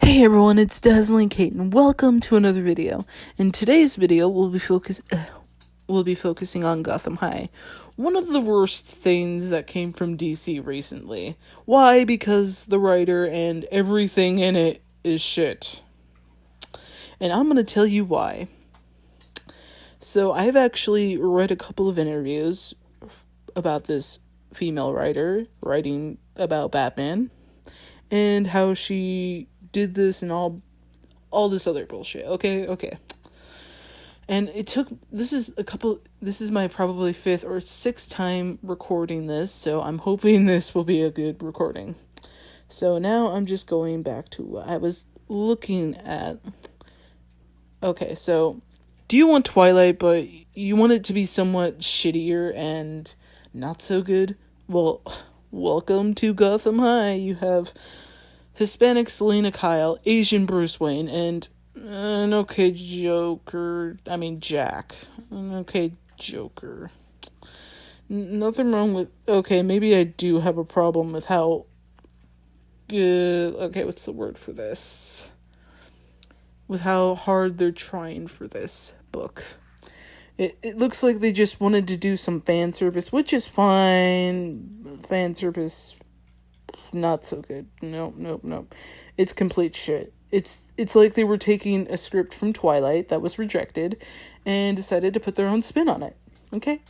Hey everyone, it's Dazzling Kate, and welcome to another video. In today's video, we'll be focusing on Gotham High, one of the worst things that came from DC recently. Why? Because the writer and everything in it is shit. And I'm gonna tell you why. So I've actually read a couple of interviews about this female writer writing about Batman and how she did this and all this other bullshit. Okay. And this is my probably 5th or 6th time recording this, so I'm hoping this will be a good recording. So now I'm just going back to what I was looking at. Okay, so do you want Twilight, but you want it to be somewhat shittier and not so good? Well, welcome to Gotham High. You have Hispanic Selena Kyle, Asian Bruce Wayne, and an okay Jack. An okay Joker. Nothing wrong with... Okay, maybe I do have a problem with how... okay, what's the word for this? With how hard they're trying for this book. It looks like they just wanted to do some fan service, which is fine. Fan service, not so good. Nope. It's complete shit. It's like they were taking a script from Twilight that was rejected and decided to put their own spin on it. Okay.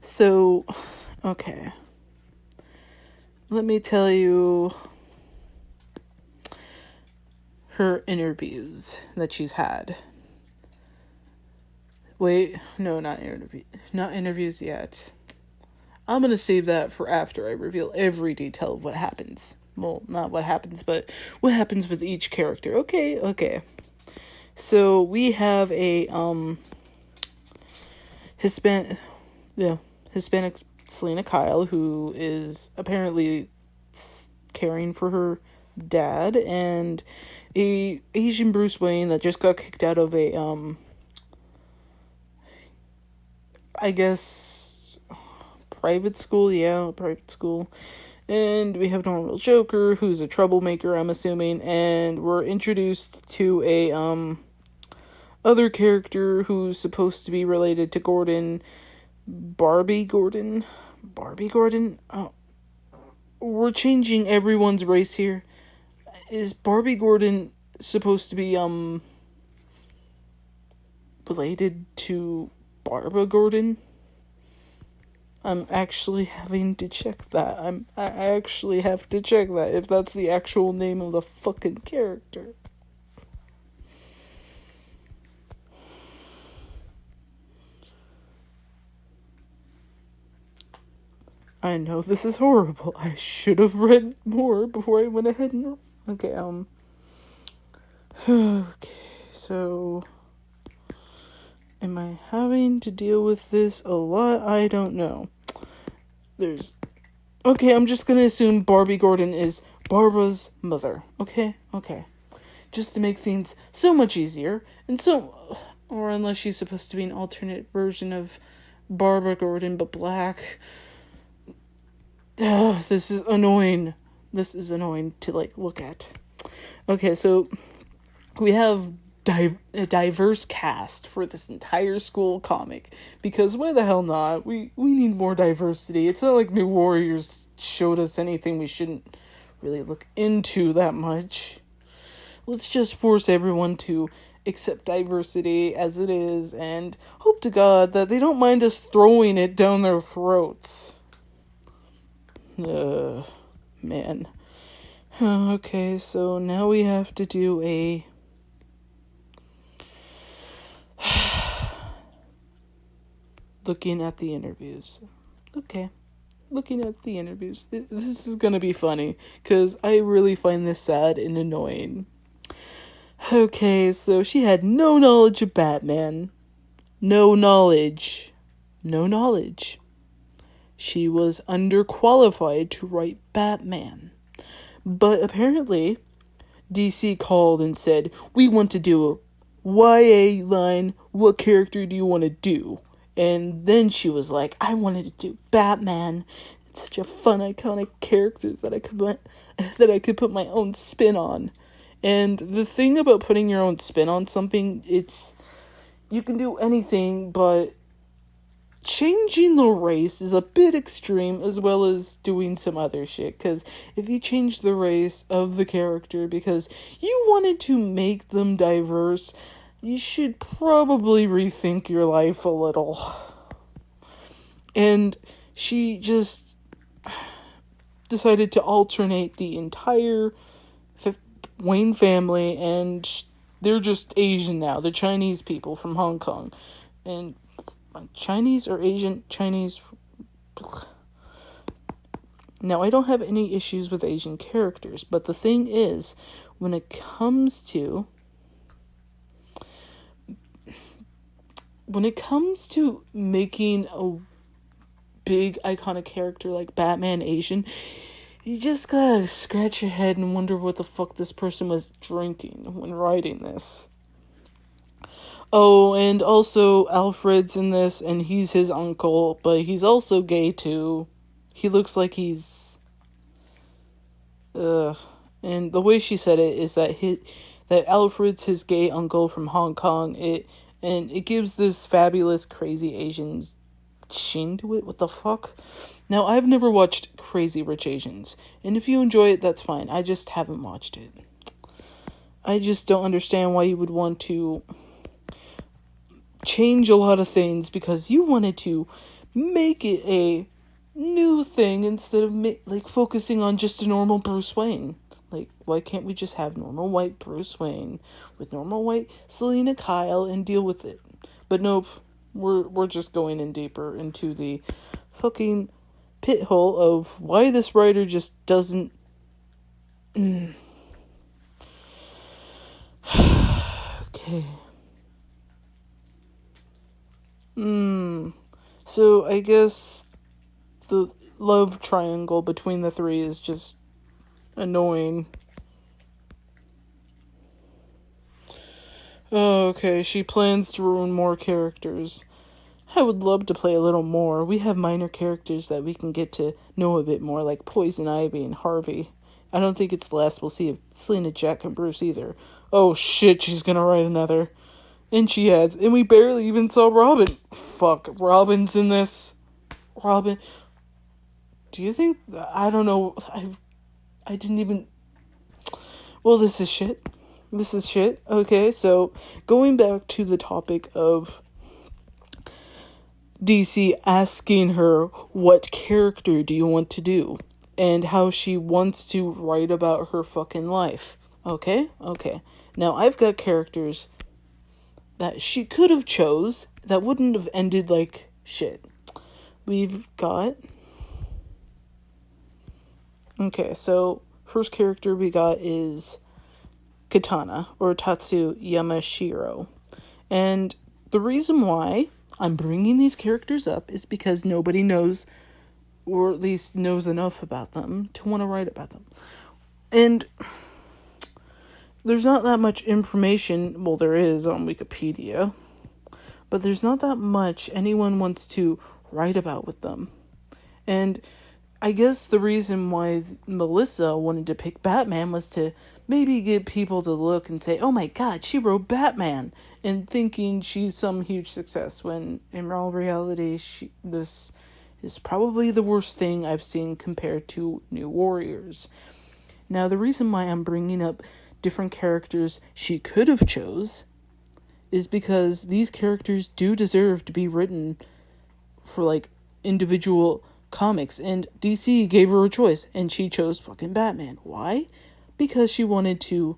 So, okay. Let me tell you her interviews that she's had. Wait, no, not interviews yet. I'm gonna save that for after I reveal every detail of what happens. Well, not what happens, but what happens with each character. Okay. So we have a Hispanic Selena Kyle, who is apparently caring for her dad, and a Asian Bruce Wayne that just got kicked out of a I guess private school. And we have normal Joker, who's a troublemaker, I'm assuming, and we're introduced to a other character who's supposed to be related to Gordon, Barbie Gordon. Oh, we're changing everyone's race here. Is Barbie Gordon supposed to be related to Barbara Gordon? I'm actually having to check that. I actually have to check that if that's the actual name of the fucking character. I know this is horrible. I should have read more before I went ahead and... Okay, so... Am I having to deal with this a lot? I don't know. Okay, I'm just gonna assume Barbie Gordon is Barbara's mother. Okay. Just to make things so much easier. Or unless she's supposed to be an alternate version of Barbara Gordon, but black. This is annoying. This is annoying to, look at. Okay, so we have a diverse cast for this entire school comic, because why the hell not? We need more diversity. It's not like New Warriors showed us anything we shouldn't really look into that much. Let's just force everyone to accept diversity as it is and hope to God that they don't mind us throwing it down their throats. Man. Okay, so now we have to do a... Looking at the interviews. Okay. Looking at the interviews. This is gonna be funny, because I really find this sad and annoying. Okay, so she had no knowledge of Batman. No knowledge. She was underqualified to write Batman. But apparently, DC called and said, we want to do a YA line. What character do you want to do? And then she was like, I wanted to do Batman. such a fun, iconic character that I could put my own spin on. And the thing about putting your own spin on something, it's you can do anything, but changing the race is a bit extreme, as well as doing some other shit. Because if you change the race of the character because you wanted to make them diverse, you should probably rethink your life a little. And she just decided to alternate the entire Wayne family, and they're just Asian now. They're Chinese people from Hong Kong. And Chinese or Asian? Chinese. Now, I don't have any issues with Asian characters, but the thing is, when it comes to making a big iconic character like Batman Asian, you just gotta scratch your head and wonder what the fuck this person was drinking when writing this. Oh, and also Alfred's in this, and he's his uncle, but he's also gay too. He looks like he's... And the way she said it is that that Alfred's his gay uncle from Hong Kong. It gives this fabulous, crazy Asian sheen to it. What the fuck? Now, I've never watched Crazy Rich Asians, and if you enjoy it, that's fine. I just haven't watched it. I just don't understand why you would want to change a lot of things because you wanted to make it a new thing instead of focusing on just a normal Bruce Wayne. Like, why can't we just have normal white Bruce Wayne with normal white Selena Kyle and deal with it? But nope, we're just going in deeper into the fucking pit hole of why this writer just doesn't... Okay. So I guess the love triangle between the three is just annoying. Oh, okay, she plans to ruin more characters. I would love to play a little more. We have minor characters that we can get to know a bit more, like Poison Ivy and Harvey. I don't think it's the last we'll see of Selena, Jack, and Bruce either. Oh shit, she's gonna write another. And she has. And we barely even saw Robin. Fuck, Robin's in this. Robin. Do you think... I don't know. I didn't even... Well, this is shit. This is shit. Okay, so going back to the topic of DC asking her, what character do you want to do? And how she wants to write about her fucking life. Okay? Okay. Now, I've got characters that she could have chose that wouldn't have ended like shit. We've got... Okay, so first character we got is Katana, or Tatsu Yamashiro. And the reason why I'm bringing these characters up is because nobody knows, or at least knows enough about them to want to write about them. And there's not that much information, well, there is on Wikipedia, but there's not that much anyone wants to write about with them. And I guess the reason why Melissa wanted to pick Batman was to maybe get people to look and say, oh my god, she wrote Batman, and thinking she's some huge success, when in all reality, this is probably the worst thing I've seen compared to New Warriors. Now, the reason why I'm bringing up different characters she could have chose is because these characters do deserve to be written for, individual comics, and DC gave her a choice, and she chose fucking Batman. Why? Because she wanted to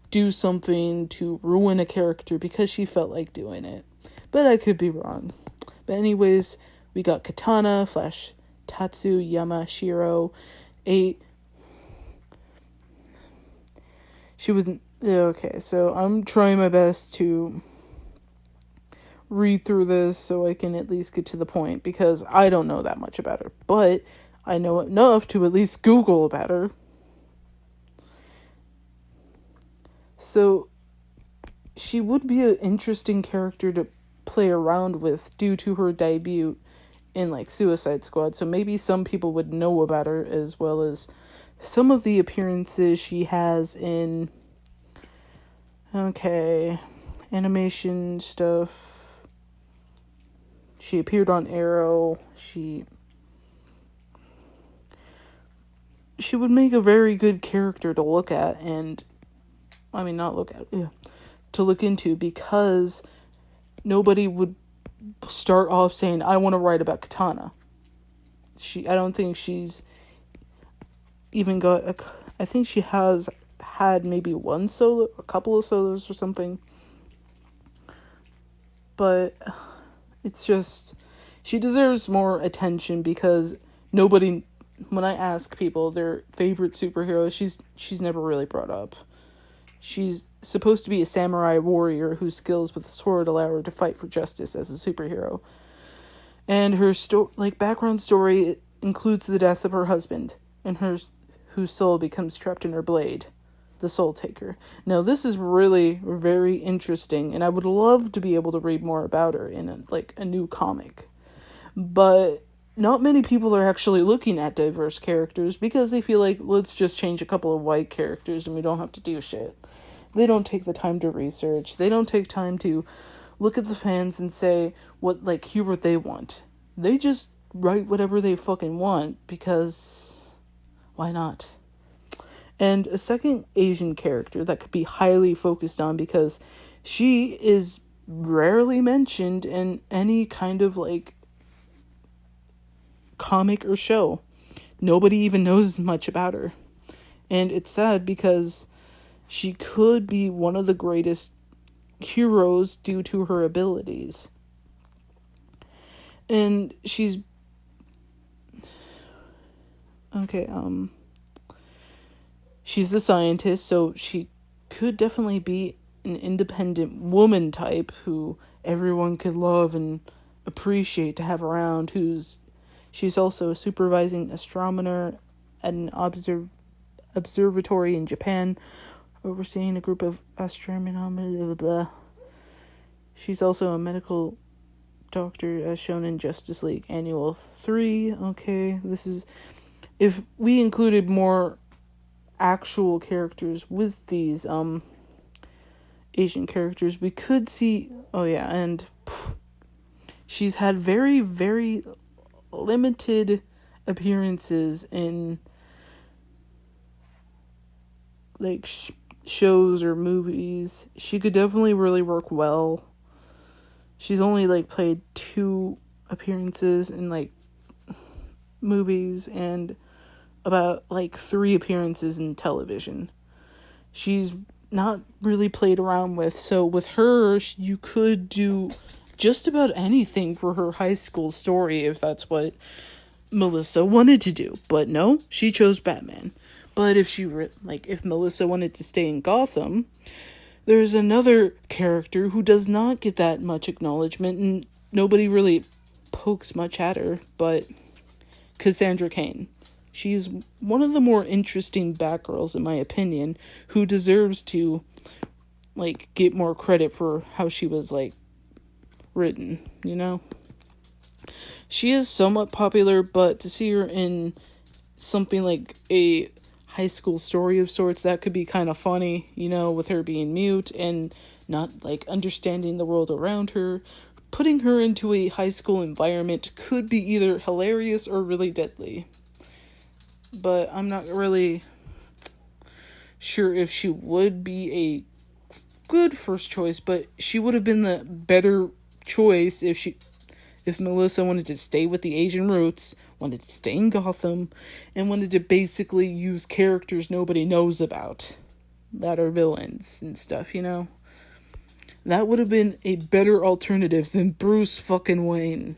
do something to ruin a character because she felt like doing it. But I could be wrong. But anyways, we got Katana / Tatsu Yamashiro. She was... Okay, so I'm trying my best to read through this so I can at least get to the point, because I don't know that much about her, but I know enough to at least Google about her. So she would be an interesting character to play around with due to her debut in like Suicide Squad, so maybe some people would know about her, as well as some of the appearances she has in animation stuff. She appeared on Arrow. She would make a very good character to look at, and not look at, yeah, to look into, because nobody would start off saying, I want to write about Katana. I don't think she's even got I think she has had maybe one solo, a couple of solos or something. But it's just, she deserves more attention, because nobody, when I ask people their favorite superhero, she's never really brought up. She's supposed to be a samurai warrior whose skills with a sword allow her to fight for justice as a superhero. And her background story includes the death of her husband, and whose soul becomes trapped in her blade, the Soul Taker. Now, this is really very interesting, and I would love to be able to read more about her in a new comic. But not many people are actually looking at diverse characters, because they feel like, let's just change a couple of white characters and we don't have to do shit. They don't take the time to research. They don't take time to look at the fans and say hear what they want. They just write whatever they fucking want, because why not? And a second Asian character that could be highly focused on, because she is rarely mentioned in any kind of comic or show. Nobody even knows much about her. And it's sad, because she could be one of the greatest heroes due to her abilities. And she's she's a scientist, so she could definitely be an independent woman type who everyone could love and appreciate to have around. She's also a supervising astronomer at an observatory in Japan, overseeing a group of astronomers. She's also a medical doctor, as shown in Justice League Annual 3. Okay, this is, if we included more actual characters with these Asian characters, we could see, and she's had very, very limited appearances in shows or movies. She could definitely really work well. She's only played 2 appearances in movies, and about 3 appearances in television. She's not really played around with, so with her, you could do just about anything for her high school story if that's what Melissa wanted to do. But no, she chose Batman. But if if Melissa wanted to stay in Gotham, there's another character who does not get that much acknowledgement, and nobody really pokes much at her, but Cassandra Cain. She's one of the more interesting Batgirls, in my opinion, who deserves to get more credit for how she was written, She is somewhat popular, but to see her in something like a high school story of sorts, that could be kind of funny, with her being mute and not understanding the world around her. Putting her into a high school environment could be either hilarious or really deadly. But I'm not really sure if she would be a good first choice, but she would have been the better choice if Melissa wanted to stay with the Asian roots, wanted to stay in Gotham, and wanted to basically use characters nobody knows about that are villains and stuff, That would have been a better alternative than Bruce fucking Wayne.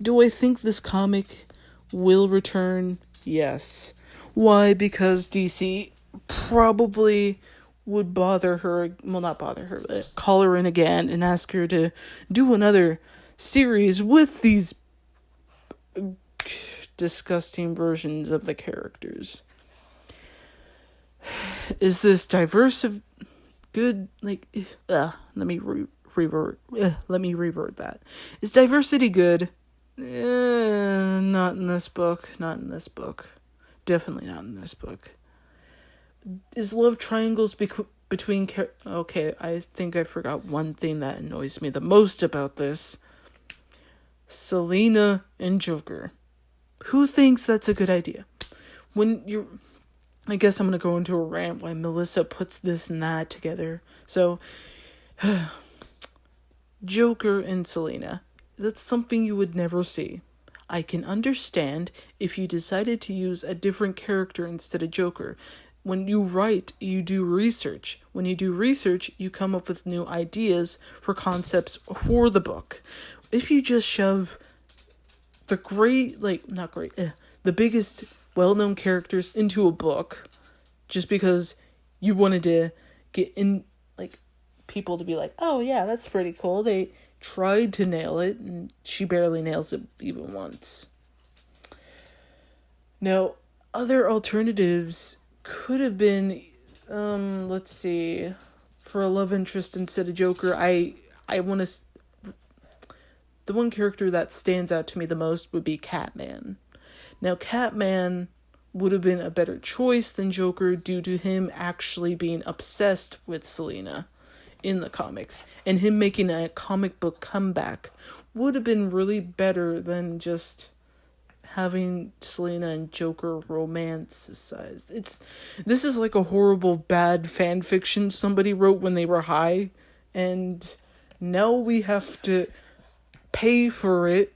Do I think this comic will return? Yes. Why? Because DC probably would not bother her, but call her in again and ask her to do another series with these disgusting versions of the characters. Is this diverse of good? Let me Let me reword that. Is diversity good? Not in this book. Not in this book. Definitely not in this book. Is love triangles between okay, I think I forgot one thing that annoys me the most about this. Selena and Joker. Who thinks that's a good idea? I guess I'm gonna go into a rant why Melissa puts this and that together. So, Joker and Selena. That's something you would never see. I can understand if you decided to use a different character instead of Joker. When you write, you do research. When you do research, you come up with new ideas for concepts for the book. If you just shove the the biggest well-known characters into a book just because you wanted to get in, people to be like, oh yeah, that's pretty cool. They tried to nail it, and she barely nails it even once. Now, other alternatives could have been, let's see, for a love interest instead of Joker, I want to, the one character that stands out to me the most would be Catman. Now, Catman would have been a better choice than Joker due to him actually being obsessed with Selena in the comics, and him making a comic book comeback would have been really better than just having Selena and Joker romanticized. This is like a horrible bad fan fiction somebody wrote when they were high, and now we have to pay for it,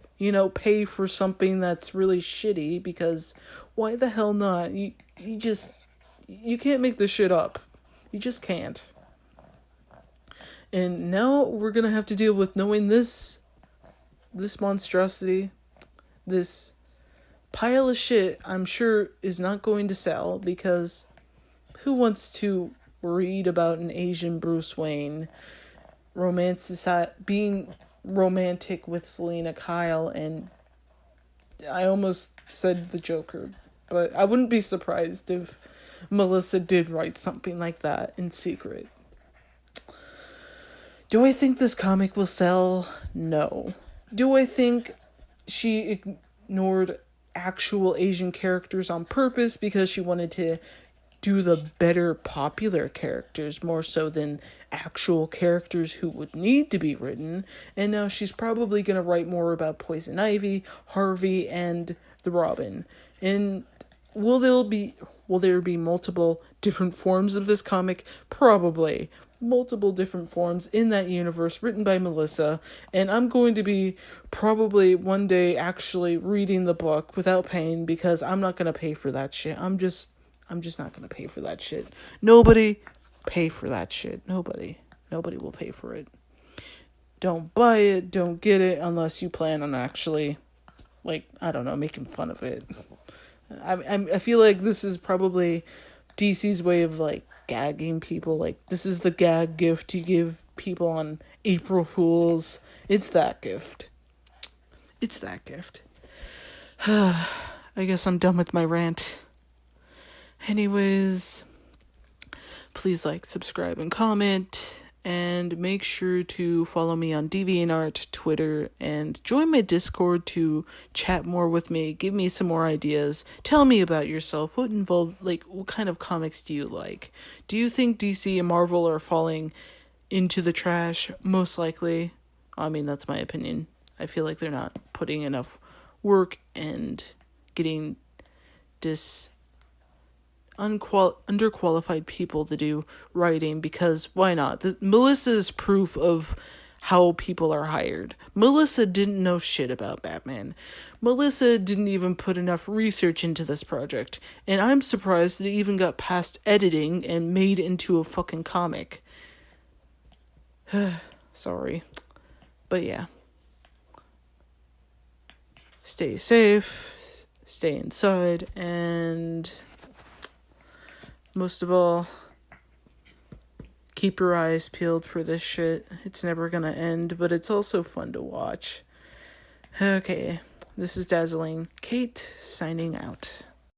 pay for something that's really shitty, because why the hell not? You can't make this shit up. You just can't. And now we're gonna have to deal with knowing this monstrosity, this pile of shit I'm sure is not going to sell, because who wants to read about an Asian Bruce Wayne being romantic with Selena Kyle, and I almost said the Joker, but I wouldn't be surprised if Melissa did write something like that in secret. Do I think this comic will sell? No. Do I think she ignored actual Asian characters on purpose because she wanted to do the better popular characters more so than actual characters who would need to be written? And now she's probably going to write more about Poison Ivy, Harvey, and the Robin. And will there be multiple different forms of this comic? Probably. Multiple different forms in that universe written by Melissa, and I'm going to be probably one day actually reading the book without paying, because I'm not going to pay for that shit. I'm just not going to pay for that shit. Nobody pay for that shit. Nobody will pay for it. Don't buy it, don't get it unless you plan on actually, making fun of it. I feel like this is probably DC's way of gagging people. This is the gag gift you give people on April Fools. It's that gift. I guess I'm done with my rant. Anyways, please subscribe, and comment, and make sure to follow me on DeviantArt, Twitter, and join my Discord to chat more with me. Give me some more ideas. Tell me about yourself. What kind of comics do you like? Do you think DC and Marvel are falling into the trash? Most likely. I mean, that's my opinion. I feel like they're not putting enough work and getting underqualified people to do writing, because why not? Melissa's proof of how people are hired. Melissa didn't know shit about Batman. Melissa didn't even put enough research into this project, and I'm surprised it even got past editing and made into a fucking comic. Sorry. But yeah. Stay safe, stay inside, and most of all, keep your eyes peeled for this shit. It's never gonna end, but it's also fun to watch. Okay, this is Dazzling Kate, signing out.